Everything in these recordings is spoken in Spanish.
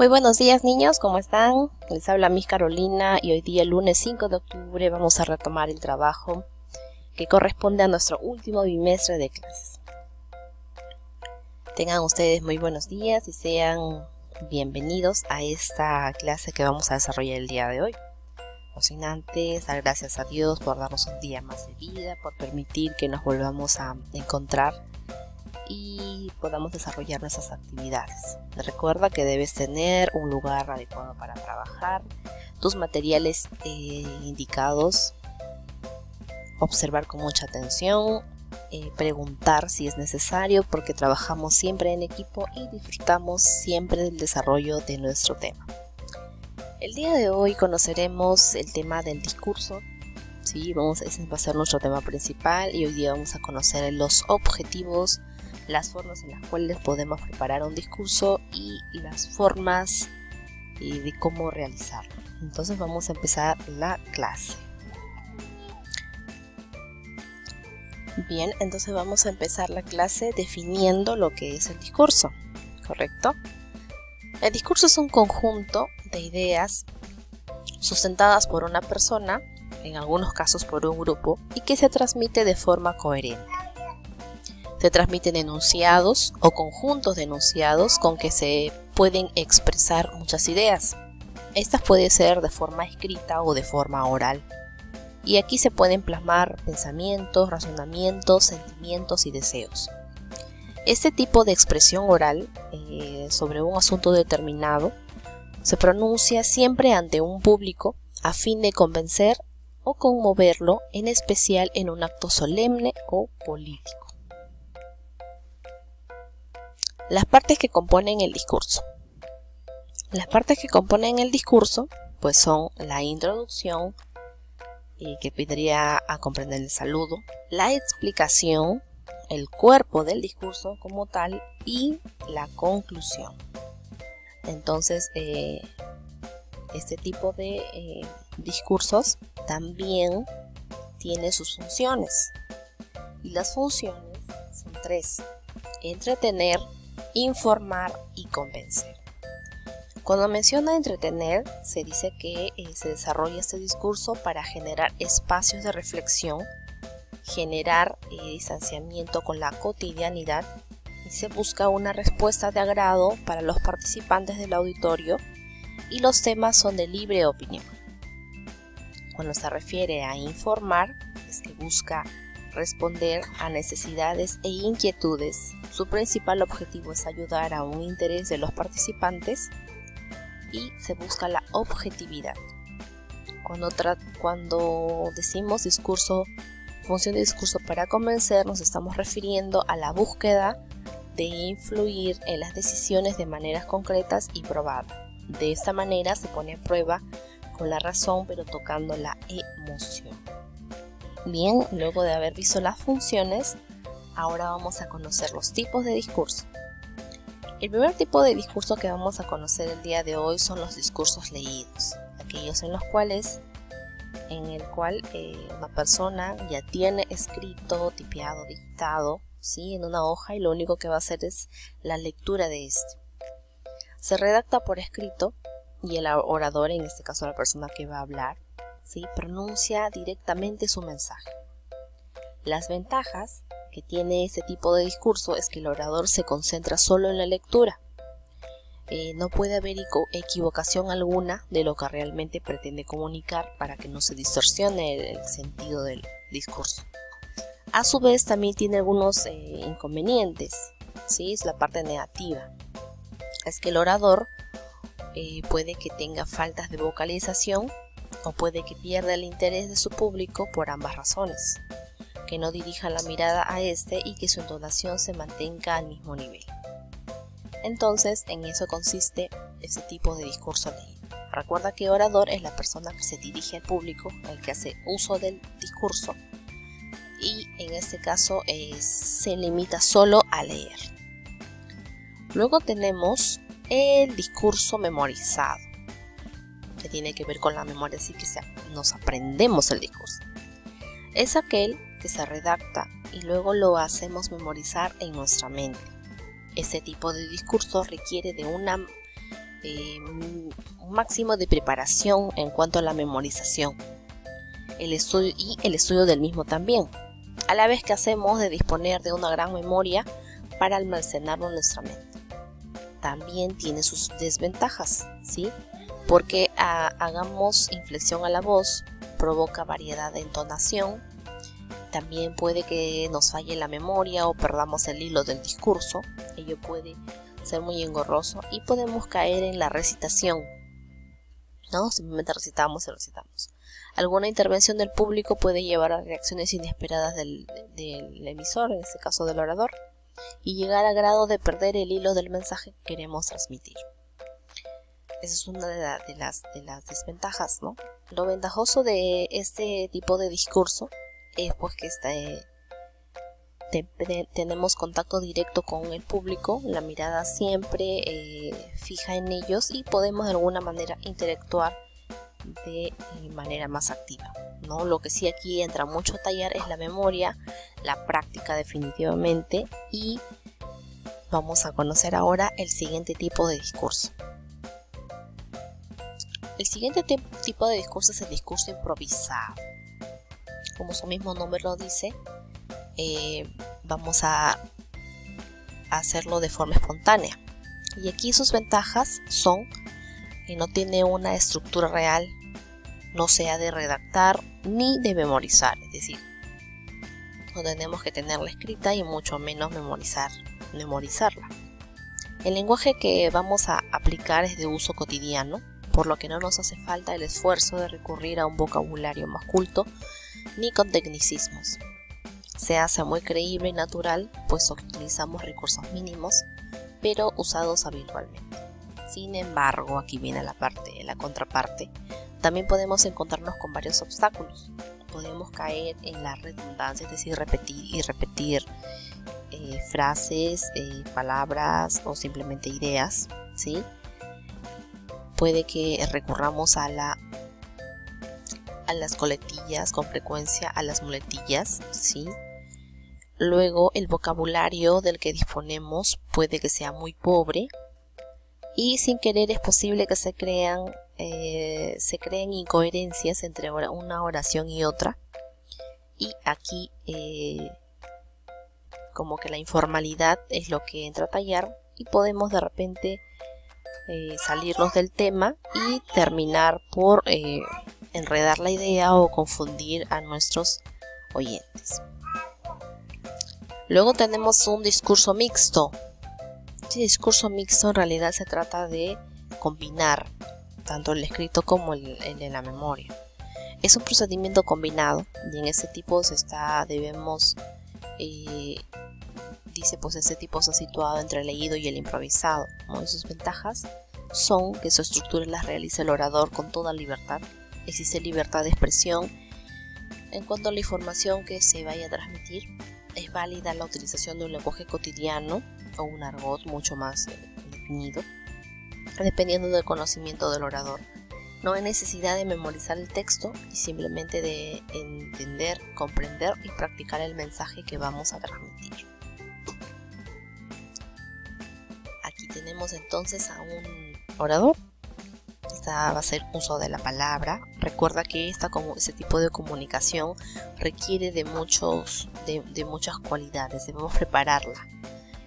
Muy buenos días, niños, ¿cómo están? Les habla Miss Carolina y hoy día, lunes 5 de octubre, vamos a retomar el trabajo que corresponde a nuestro último bimestre de clases. Tengan ustedes muy buenos días y sean bienvenidos a esta clase que vamos a desarrollar el día de hoy. No sin antes dar gracias a Dios por darnos un día más de vida, por permitir que nos volvamos a encontrar y podamos desarrollar nuestras actividades. Recuerda que debes tener un lugar adecuado para trabajar, tus materiales indicados, observar con mucha atención, preguntar si es necesario, porque trabajamos siempre en equipo y disfrutamos siempre del desarrollo de nuestro tema. El día de hoy conoceremos el tema del discurso. Sí, ese va a ser nuestro tema principal y hoy día vamos a conocer los objetivos, las formas en las cuales podemos preparar un discurso y las formas de cómo realizarlo. Entonces vamos a empezar la clase. Bien, entonces vamos a empezar la clase definiendo lo que es el discurso, ¿correcto? El discurso es un conjunto de ideas sustentadas por una persona, en algunos casos por un grupo, y que se transmite de forma coherente. Se transmiten enunciados o conjuntos de enunciados con que se pueden expresar muchas ideas. Estas pueden ser de forma escrita o de forma oral. Y aquí se pueden plasmar pensamientos, razonamientos, sentimientos y deseos. Este tipo de expresión oral sobre un asunto determinado se pronuncia siempre ante un público a fin de convencer o conmoverlo, en especial en un acto solemne o político. Las partes que componen el discurso. Las partes que componen el discurso pues son la introducción, que vendría a comprender el saludo, la explicación, el cuerpo del discurso como tal y la conclusión. Entonces, este tipo de discursos también tiene sus funciones. Y las funciones son tres: entretener, informar y convencer. Cuando menciona entretener, se dice que se desarrolla este discurso para generar espacios de reflexión, generar distanciamiento con la cotidianidad y se busca una respuesta de agrado para los participantes del auditorio y los temas son de libre opinión. Cuando se refiere a informar, es que busca responder a necesidades e inquietudes. Su principal objetivo es ayudar a un interés de los participantes y se busca la objetividad. Cuando decimos discurso, función de discurso para convencer, nos estamos refiriendo a la búsqueda de influir en las decisiones de maneras concretas y probadas. De esta manera se pone a prueba con la razón, pero tocando la emoción. Bien, luego de haber visto las funciones, ahora vamos a conocer los tipos de discurso. El primer tipo de discurso que vamos a conocer el día de hoy son los discursos leídos, aquellos en el cual una persona ya tiene escrito, tipeado, dictado, ¿sí?, en una hoja y lo único que va a hacer es la lectura de este. Se redacta por escrito y el orador, en este caso la persona que va a hablar, ¿sí?, pronuncia directamente su mensaje. Las ventajas que tiene este tipo de discurso es que el orador se concentra solo en la lectura. No puede haber equivocación alguna de lo que realmente pretende comunicar para que no se distorsione el sentido del discurso. A su vez también tiene algunos inconvenientes, ¿sí? Es la parte negativa. Es que el orador puede que tenga faltas de vocalización o puede que pierda el interés de su público por ambas razones, que no dirija la mirada a este y que su entonación se mantenga al mismo nivel. Entonces, en eso consiste ese tipo de discurso leído. Recuerda que orador es la persona que se dirige al público, el que hace uso del discurso, y en este caso se limita solo a leer. Luego tenemos el discurso memorizado, que tiene que ver con la memoria, así que nos aprendemos el discurso. Es aquel que se redacta y luego lo hacemos memorizar en nuestra mente. Este tipo de discurso requiere de una un máximo de preparación en cuanto a la memorización, el estudio del mismo también, a la vez que hacemos de disponer de una gran memoria para almacenarlo en nuestra mente. También tiene sus desventajas, ¿sí? Porque hagamos inflexión a la voz, provoca variedad de entonación, también puede que nos falle la memoria o perdamos el hilo del discurso, ello puede ser muy engorroso y podemos caer en la recitación, ¿no? Simplemente recitamos y recitamos. Alguna intervención del público puede llevar a reacciones inesperadas del emisor, en este caso del orador, y llegar al grado de perder el hilo del mensaje que queremos transmitir. Esa es una de las desventajas, ¿no? Lo ventajoso de este tipo de discurso es pues que tenemos contacto directo con el público, la mirada siempre fija en ellos y podemos de alguna manera interactuar de manera más activa, ¿no? Lo que sí aquí entra mucho a tallar es la memoria, la práctica definitivamente, y vamos a conocer ahora el siguiente tipo de discurso. El siguiente tipo de discurso es el discurso improvisado. Como su mismo nombre lo dice, vamos a hacerlo de forma espontánea. Y aquí sus ventajas son que no tiene una estructura real, no se ha de redactar ni de memorizar, es decir, no tenemos que tenerla escrita y mucho menos memorizarla. El lenguaje que vamos a aplicar es de uso cotidiano, por lo que no nos hace falta el esfuerzo de recurrir a un vocabulario más culto ni con tecnicismos. Se hace muy creíble y natural, puesto que utilizamos recursos mínimos, pero usados habitualmente. Sin embargo, aquí viene la contraparte, también podemos encontrarnos con varios obstáculos. Podemos caer en la redundancia, es decir, repetir frases, palabras o simplemente ideas, ¿sí? Puede que recurramos a las coletillas con frecuencia, a las muletillas, ¿sí? Luego el vocabulario del que disponemos puede que sea muy pobre y sin querer es posible que se creen incoherencias entre una oración y otra, y aquí como que la informalidad es lo que entra a tallar y podemos de repente salirnos del tema y terminar por enredar la idea o confundir a nuestros oyentes. Luego tenemos un discurso mixto. Este discurso mixto en realidad se trata de combinar tanto el escrito como el de la memoria. Es un procedimiento combinado y en ese tipo dice pues ese tipo está situado entre el leído y el improvisado, ¿no? Y sus ventajas son que su estructura las realiza el orador con toda libertad, existe libertad de expresión. En cuanto a la información que se vaya a transmitir, es válida la utilización de un lenguaje cotidiano o un argot mucho más definido, dependiendo del conocimiento del orador. No hay necesidad de memorizar el texto y simplemente de entender, comprender y practicar el mensaje que vamos a transmitir. Aquí tenemos entonces a un orador. Esta va a ser uso de la palabra. Recuerda que ese tipo de comunicación requiere de muchas cualidades. Debemos prepararla.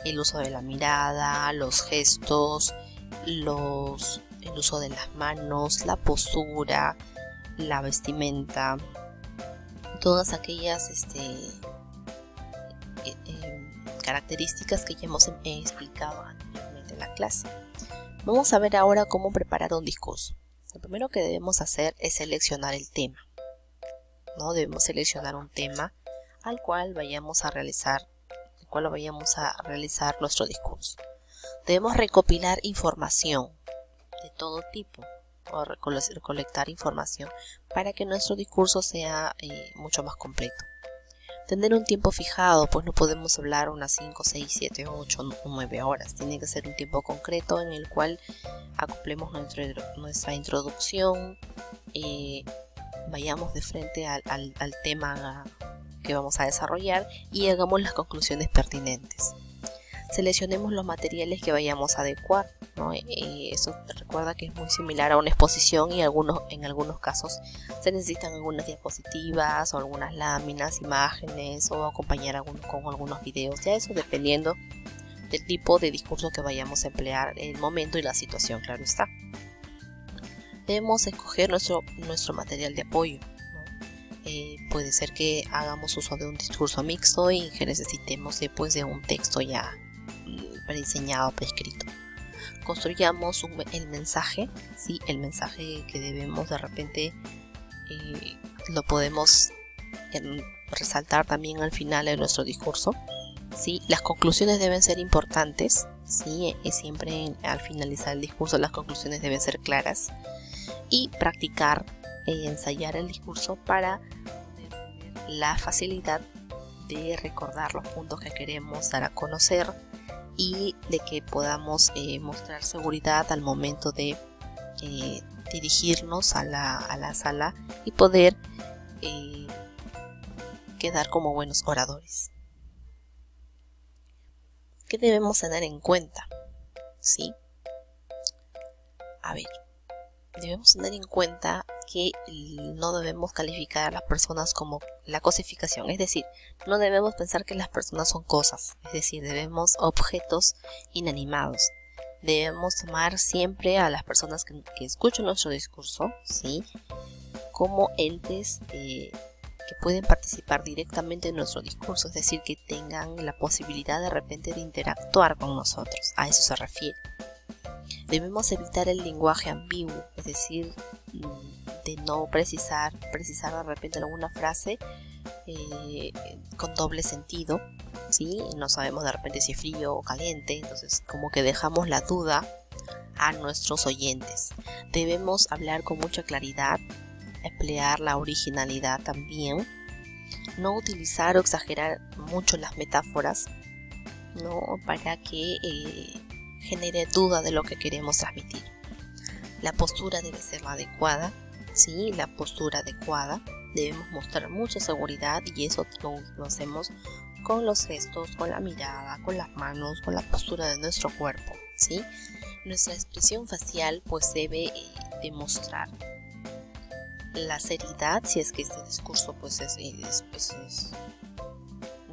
El uso de la mirada, los gestos, el uso de las manos, la postura, la vestimenta, todas aquellas características que ya hemos explicado anteriormente en la clase. Vamos a ver ahora cómo preparar un discurso. Lo primero que debemos hacer es seleccionar el tema, ¿no? Debemos seleccionar un tema al cual vayamos a realizar nuestro discurso. Debemos recopilar información de todo tipo o recolectar información para que nuestro discurso sea mucho más completo. Tener un tiempo fijado, pues no podemos hablar unas 5, 6, 7, 8, 9 horas. Tiene que ser un tiempo concreto en el cual acoplemos nuestra introducción, vayamos de frente al tema que vamos a desarrollar y hagamos las conclusiones pertinentes. Seleccionemos los materiales que vayamos a adecuar. ¿no? Eso recuerda que es muy similar a una exposición y en algunos casos se necesitan algunas diapositivas o algunas láminas, imágenes o acompañar con algunos videos. Ya eso dependiendo del tipo de discurso que vayamos a emplear, el momento y la situación, claro está. Debemos escoger nuestro material de apoyo, ¿no? Puede ser que hagamos uso de un discurso mixto y que necesitemos después de un texto ya prediseñado, prescrito. Construyamos el mensaje, ¿sí? El mensaje que debemos de repente lo podemos resaltar también al final de nuestro discurso, ¿sí? Las conclusiones deben ser importantes, ¿sí? Siempre al finalizar el discurso las conclusiones deben ser claras, y practicar ensayar el discurso para tener la facilidad de recordar los puntos que queremos dar a conocer y de que podamos mostrar seguridad al momento de dirigirnos a la sala y poder quedar como buenos oradores. ¿Qué debemos tener en cuenta? ¿Sí? A ver, debemos tener en cuenta que no debemos calificar a las personas como la cosificación, es decir, no debemos pensar que las personas son cosas, es decir, debemos objetos inanimados. Debemos tomar siempre a las personas que escuchan nuestro discurso, ¿sí? Como entes que pueden participar directamente en nuestro discurso, es decir, que tengan la posibilidad de repente de interactuar con nosotros, a eso se refiere. Debemos evitar el lenguaje ambiguo, es decir, de no precisar de repente alguna frase con doble sentido, ¿sí? No sabemos de repente si es frío o caliente, entonces como que dejamos la duda a nuestros oyentes. Debemos hablar con mucha claridad, emplear la originalidad también, no utilizar o exagerar mucho las metáforas, ¿no? Para que genere duda de lo que queremos transmitir. La postura debe ser la adecuada, ¿sí? La postura adecuada. Debemos mostrar mucha seguridad y eso lo hacemos con los gestos, con la mirada, con las manos, con la postura de nuestro cuerpo, ¿sí? Nuestra expresión facial pues debe demostrar la seriedad, si es que este discurso pues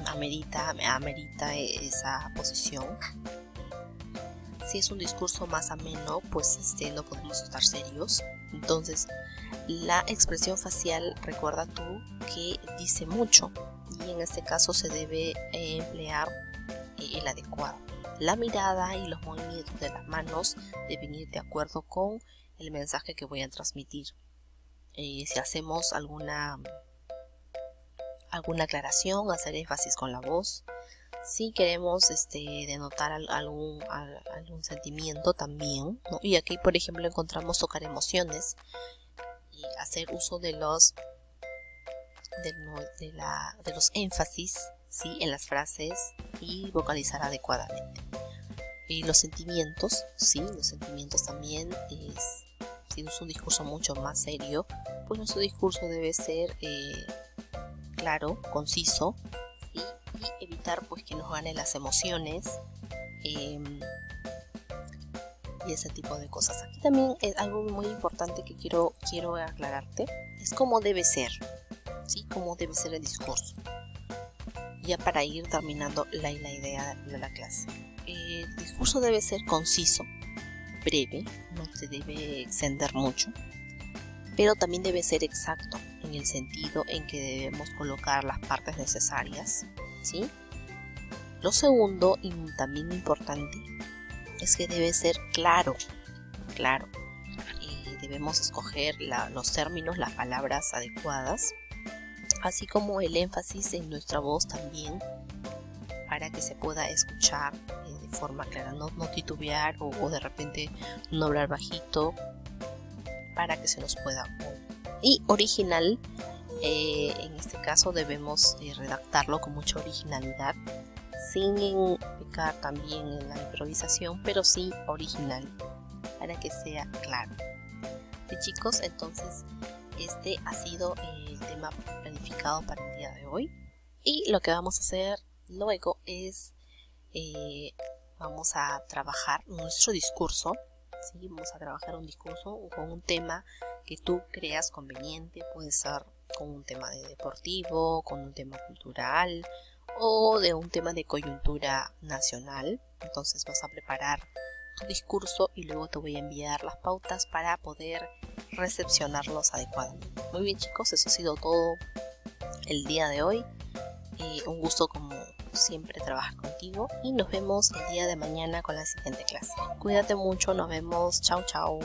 amerita esa posición. Si es un discurso más ameno, pues no podemos estar serios. Entonces, la expresión facial, recuerda tú que dice mucho y en este caso se debe emplear el adecuado. La mirada y los movimientos de las manos deben ir de acuerdo con el mensaje que voy a transmitir. Si hacemos alguna aclaración, hacer énfasis con la voz. Si queremos denotar algún sentimiento también, ¿no? Y aquí por ejemplo encontramos tocar emociones y hacer uso de los énfasis, ¿sí? En las frases y vocalizar adecuadamente. Los sentimientos, ¿sí? Los sentimientos también si es un discurso mucho más serio, pues nuestro discurso debe ser claro, conciso y evitar pues que nos ganen las emociones y ese tipo de cosas. Aquí también es algo muy importante que quiero aclararte, es cómo debe ser, ¿sí? Cómo debe ser el discurso, ya para ir terminando la idea de la clase. El discurso debe ser conciso, breve, no se debe extender mucho, pero también debe ser exacto en el sentido en que debemos colocar las partes necesarias, ¿sí? Lo segundo y también importante es que debe ser claro. Debemos escoger los términos, las palabras adecuadas, así como el énfasis en nuestra voz también, para que se pueda escuchar de forma clara, no titubear o de repente no hablar bajito, para que se nos pueda oír. Y original, en este caso debemos redactarlo con mucha originalidad, sin pecar también en la improvisación, pero sí original, para que sea claro. Sí, chicos, entonces este ha sido el tema planificado para el día de hoy, y lo que vamos a hacer luego es vamos a trabajar nuestro discurso. ¿Sí? Vamos a trabajar un discurso con un tema que tú creas conveniente. Puede ser con un tema deportivo, con un tema cultural o de un tema de coyuntura nacional. Entonces vas a preparar tu discurso y luego te voy a enviar las pautas para poder recepcionarlos adecuadamente. Muy bien, chicos, eso ha sido todo el día de hoy. Un gusto como siempre trabajar contigo y nos vemos el día de mañana con la siguiente clase. Cuídate mucho, nos vemos, chao chao.